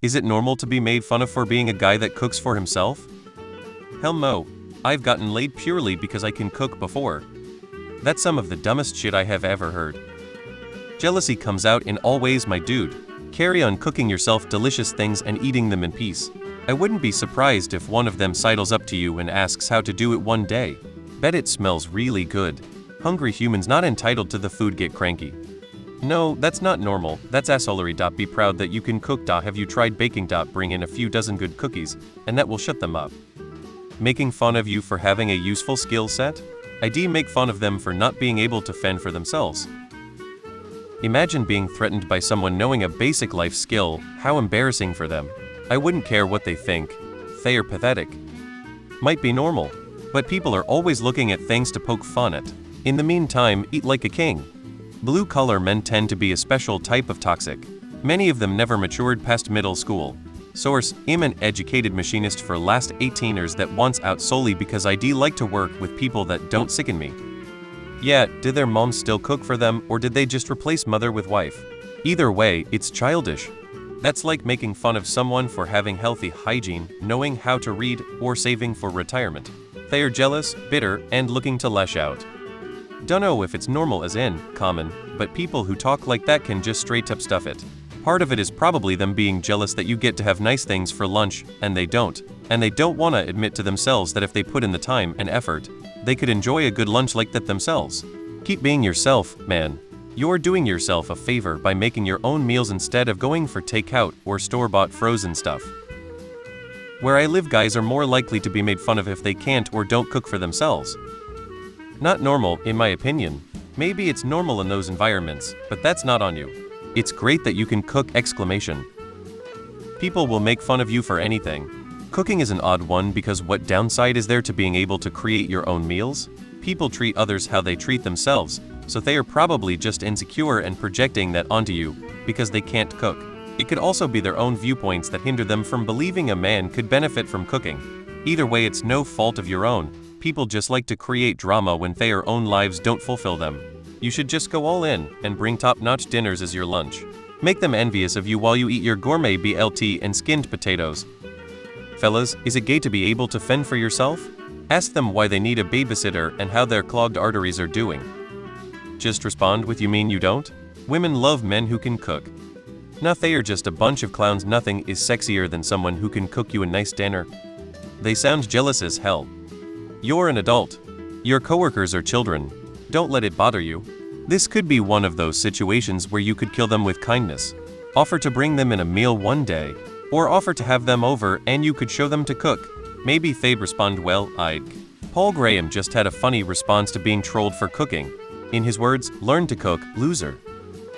Is it normal to be made fun of for being a guy that cooks for himself? Hell no. I've gotten laid purely because I can cook before. That's some of the dumbest shit I have ever heard. Jealousy comes out in all ways, my dude. Carry on cooking yourself delicious things and eating them in peace. I wouldn't be surprised if one of them sidles up to you and asks how to do it one day. Bet it smells really good. Hungry humans not entitled to the food get cranky. No, that's not normal, that's assholery. Be proud that you can cook. Have you tried baking? Bring in a few dozen good cookies, and that will shut them up. Making fun of you for having a useful skill set? Make fun of them for not being able to fend for themselves. Imagine being threatened by someone knowing a basic life skill. How embarrassing for them. I wouldn't care what they think. They are pathetic. Might be normal, but people are always looking at things to poke fun at. In the meantime, eat like a king. Blue-collar men tend to be a special type of toxic. Many of them never matured past middle school. Source: I'm an educated machinist for last 18 years that wants out solely because I like to work with people that don't sicken me. Yeah, did their moms still cook for them, or did they just replace mother with wife? Either way, it's childish. That's like making fun of someone for having healthy hygiene, knowing how to read, or saving for retirement. They are jealous, bitter, and looking to lash out. Dunno if it's normal as in common, but people who talk like that can just straight up stuff it. Part of it is probably them being jealous that you get to have nice things for lunch, and they don't want to admit to themselves that if they put in the time and effort, they could enjoy a good lunch like that themselves. Keep being yourself, man. You're doing yourself a favor by making your own meals instead of going for takeout or store-bought frozen stuff. Where I live, guys are more likely to be made fun of if they can't or don't cook for themselves. Not normal, in my opinion. Maybe it's normal in those environments, but that's not on you. It's great that you can cook! People will make fun of you for anything. Cooking is an odd one because what downside is there to being able to create your own meals? People treat others how they treat themselves, so they are probably just insecure and projecting that onto you because they can't cook. It could also be their own viewpoints that hinder them from believing a man could benefit from cooking. Either way, it's no fault of your own. People just like to create drama when their own lives don't fulfill them. You should just go all in and bring top-notch dinners as your lunch. Make them envious of you while you eat your gourmet BLT and skinned potatoes. Fellas, is it gay to be able to fend for yourself? Ask them why they need a babysitter and how their clogged arteries are doing. Just respond with "you mean you don't?" Women love men who can cook. Nah, they are just a bunch of clowns. Nothing is sexier than someone who can cook you a nice dinner. They sound jealous as hell. You're an adult. Your coworkers are children. Don't let it bother you. This could be one of those situations where you could kill them with kindness. Offer to bring them in a meal one day, or offer to have them over and you could show them to cook. Maybe they'd respond, "Well, I'd." Paul Graham just had a funny response to being trolled for cooking. In his words, "Learn to cook, loser."